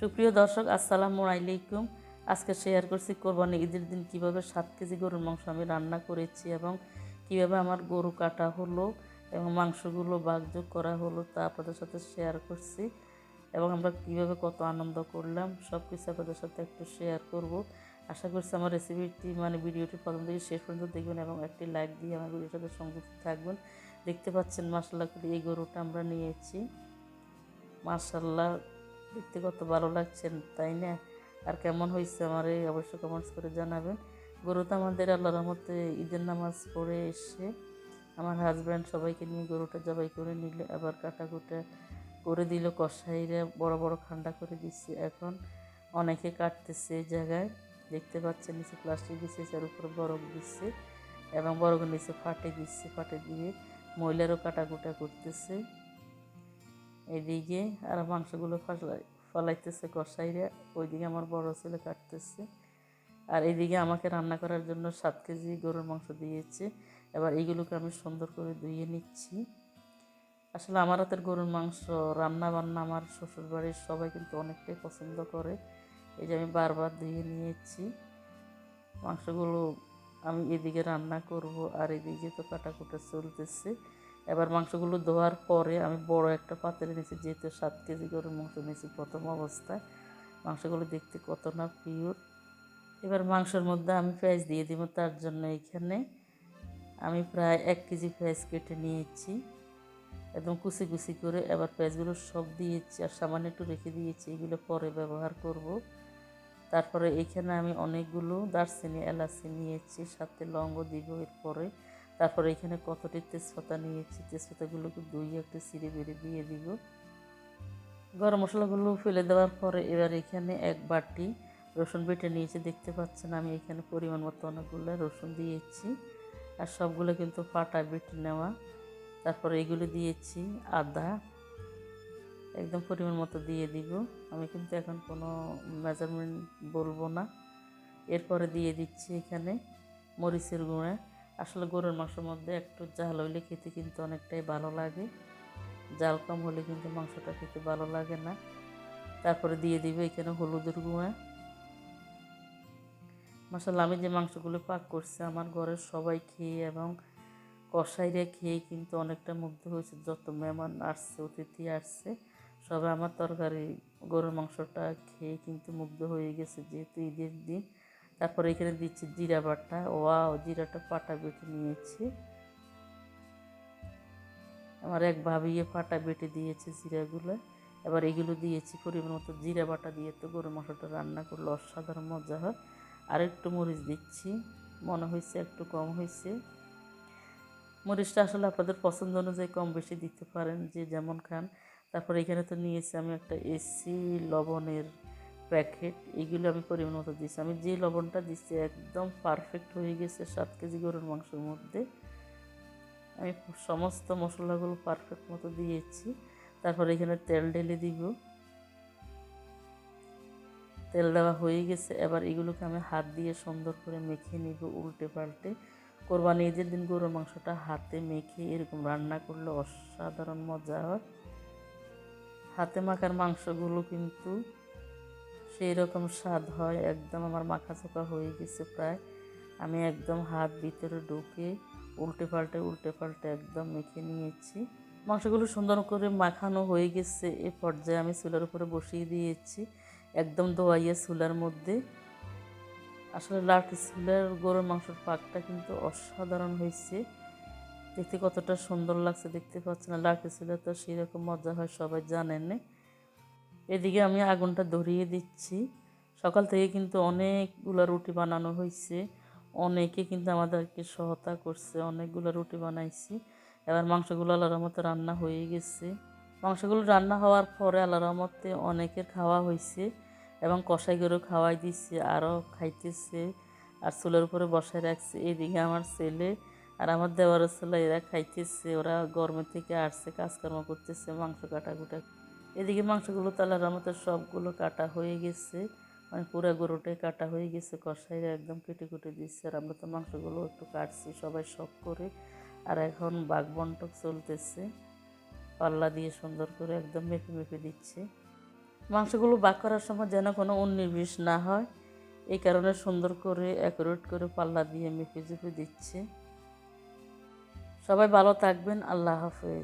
সুপ্রিয় দর্শক, আসসালামু আলাইকুম। আজকে শেয়ার করছি কোরবানি ঈদের দিন কিভাবে 7 কেজি গরুর মাংস আমি রান্না করেছি এবং কিভাবে আমার গরু কাটা হলো এবং মাংসগুলো ভাগযোগ করা হলো তা আপনাদের সাথে শেয়ার করছি এবং আমরা কিভাবে কত আনন্দ করলাম সব কিছু আপনাদের সাথে একটু শেয়ার করব। আশা করছি আমার রেসিপিটি ভিডিওটি প্রথম থেকে শেষ পর্যন্ত দেখবেন এবং একটি লাইক দিয়ে আমার ভিডিওর সাথে সংযুক্ত থাকবেন। দেখতে পাচ্ছেন মাশাআল্লাহ করে এই গরুটা আমরা নিয়েছি। মাশাআল্লাহ, দেখতে কত ভালো লাগছেন তাই না? আর কেমন হয়েছে আমার অবশ্যই কমেন্টস করে জানাবেন। গরুটা আমাদের আল্লাহর রহমতে ঈদের নামাজ পড়ে এসে আমার হাজব্যান্ড সবাইকে নিয়ে গরুটা জবাই করে নিলে আবার কাটাকুটা করে দিল। কষাইরা বড় বড় খান্ডা করে দিচ্ছে। এখন অনেকে কাটতেছে এই জায়গায়, দেখতে পাচ্ছেন নিচে প্লাস্টিক দিচ্ছে আর উপরে বরফ দিচ্ছে এবং বরফের নিচে ফাটে দিয়ে মহিলারও কাটাকুটা করতেছে। এদিকে আর মাংসগুলো ফলাইতেছে কষাইরা, ওইদিকে আমার বড় ছেলে কাটতেছে। আর এইদিকে আমাকে রান্না করার জন্য 7 কেজি গরুর মাংস দিয়েছে। এবার এইগুলোকে আমি সুন্দর করে ধুয়ে নিচ্ছি। আসলে আমার হাতের গরুর মাংস রান্না বান্না আমার শ্বশুরবাড়ির সবাই কিন্তু অনেকটাই পছন্দ করে। এই যে আমি বারবার ধুয়ে নিয়েছি মাংসগুলো। আমি এদিকে রান্না করব আর এদিকে তো কাটাকুটা চলতেছে। এবার মাংসগুলো ধোয়ার পরে আমি বড় একটা পাত্রে নিয়েছি, যেহেতু 7 কেজি গরুর মাংস নিয়েছি প্রথম অবস্থায়। মাংসগুলো দেখতে কত না পিওর। এবার মাংসের মধ্যে আমি পেঁয়াজ দিয়ে দিব। তার জন্য এখানে আমি প্রায় 1 কেজি পেঁয়াজ কেটে নিয়েছি একদম কুচি কুচি করে। এবার পেঁয়াজগুলো সব দিয়েছি আর সামান্য একটু রেখে দিয়েছি, এগুলো পরে ব্যবহার করব। তারপরে এখানে আমি অনেকগুলো দারচিনি এলাচি নিয়েছি, সাথে লবঙ্গ দিব এরপরে। তারপরে এখানে কতটি তেজপাতা নিয়েছি, তেজপাতাগুলোকে ধুয়ে একটু ছিঁড়ে বেড়ে দিয়ে দিব। গরম মশলাগুলো ফেলে দেওয়ার পরে এবার এখানে 1 বাটি রসুন বেটে নিয়েছি। দেখতে পাচ্ছেন আমি এখানে পরিমাণ মতো অনেকগুলো রসুন দিয়েছি আর সবগুলো কিন্তু পাটা বেটে নেওয়া। তারপরে এগুলো দিয়েছি আদা একদম পরিমাণ মতো দিয়ে দিব। আমি কিন্তু এখন কোনো মেজারমেন্ট বলবো না। এরপরে দিয়ে দিচ্ছি এখানে মরিচের গুঁড়া। আসলে গরুর মাংসের মধ্যে একটু ঝাল হইলে খেতে কিন্তু অনেকটাই ভালো লাগে, ঝাল কম হলে কিন্তু মাংসটা খেতে ভালো লাগে না। তারপরে দিয়ে দিব এখানে হলুদের গুঁড়া। মাশাআল্লাহ, আমি যে মাংসগুলো পাক করছি আমার ঘরের সবাই খেয়ে এবং কষাইরা খেয়ে কিন্তু অনেকটা মুগ্ধ হয়েছে। যত মেহমান আসছে, অতিথি আসছে, সবাই আমার তরকারি গরুর মাংসটা খেয়ে কিন্তু মুগ্ধ হয়ে গেছে, যেহেতু ঈদের দিন। তারপরে এখানে দিচ্ছি জিরা বাটা। ওয়াও, জিরাটা পাটা বেটে নিয়েছি। আমার এক ভাবিয়ে পাটা বেটে দিয়েছে জিরাগুলো। এবার এগুলো দিয়েছি পরিমাণ মতো। জিরা বাটা দিয়ে তো গরুর মাংসটা রান্না করলে অসাধারণ মজা হয়। আর একটু মরিচ দিচ্ছি, মনে হয়েছে একটু কম হয়েছে। মরিচটা আসলে আপনাদের পছন্দ অনুযায়ী কম বেশি দিতে পারেন, যে যেমন খান। তারপর এখানে তো নিয়েছি আমি একটা এসি লবণের প্যাকেট, এগুলো আমি পরিমাণ মতো দিচ্ছি। আমি যে লবণটা দিচ্ছি একদম পারফেক্ট হয়ে গেছে 7 কেজি গরুর মাংসের মধ্যে। আমি সমস্ত মশলাগুলো পারফেক্ট মতো দিয়েছি। তারপর এখানে তেল ঢেলে দিব। তেল দেওয়া হয়ে গেছে। এবার এগুলোকে আমি হাত দিয়ে সুন্দর করে মেখে নিব উল্টে পাল্টে। কোরবানি ঈদের দিন গরুর মাংসটা হাতে মেখে এরকম রান্না করলে অসাধারণ মজা হয়। হাতে মাখার মাংসগুলো কিন্তু সেই রকম স্বাদ হয়। একদম আমার মাখা চোখা হয়ে গেছে প্রায়। আমি একদম হাত ভিতরে ঢুকে উল্টে পাল্টে একদম মেখে নিয়েছি। মাংসগুলো সুন্দর করে মাখানো হয়ে গেছে। এ পর্যায়ে আমি চুলার উপরে বসিয়ে দিয়েছি একদম ধোয়াইয়া চুলার মধ্যে। আসলে লাঠি চুলার গরুর মাংসের পাকটা কিন্তু অসাধারণ হয়েছে, দেখতে কতটা সুন্দর লাগছে। দেখতে পাচ্ছেন না, লাঠি চুলা তো সেরকম মজা হয় সবাই জানেন। এদিকে আমি আগুনটা ধরিয়ে দিচ্ছি। সকাল থেকে কিন্তু অনেকগুলো রুটি বানানো হয়েছে, অনেকে কিন্তু আমাদেরকে সহায়তা করছে, অনেকগুলো রুটি বানাইছি। এবার মাংসগুলো আল্লাহর রহমতে রান্না হয়ে গেছে। মাংসগুলো রান্না হওয়ার পরে আল্লাহর রহমতে অনেকের খাওয়া হয়েছে এবং কষাই করে খাওয়াই দিচ্ছে, আরও খাইতেছে আর চুলের উপরে বসায় রাখছে। এদিকে আমার ছেলে আর আমার দেওয়ার ছেলে এরা খাইতেছে, ওরা গরমের থেকে আসছে, কাজকর্ম করতেছে, মাংস কাটাকুটা। এদিকে মাংসগুলো তো আল্লাহর রহমতে সবগুলো কাটা হয়ে গেছে, মানে পুরো গরুটাই কাটা হয়ে গেছে। কষাইরা একদম কেটে কুটে দিচ্ছে আর আমরা তো মাংসগুলো একটু কাটছি সবাই শখ করে। আর এখন বাঘ বন্টক চলতেছে, পাল্লা দিয়ে সুন্দর করে একদম মেপে মেপে দিচ্ছে। মাংসগুলো ভাগ করার সময় যেন কোনো 19-20 না হয়, এই কারণে সুন্দর করে অ্যাকুরেট করে পাল্লা দিয়ে মেপে চুপে দিচ্ছি। সবাই ভালো থাকবেন। আল্লাহ হাফেজ।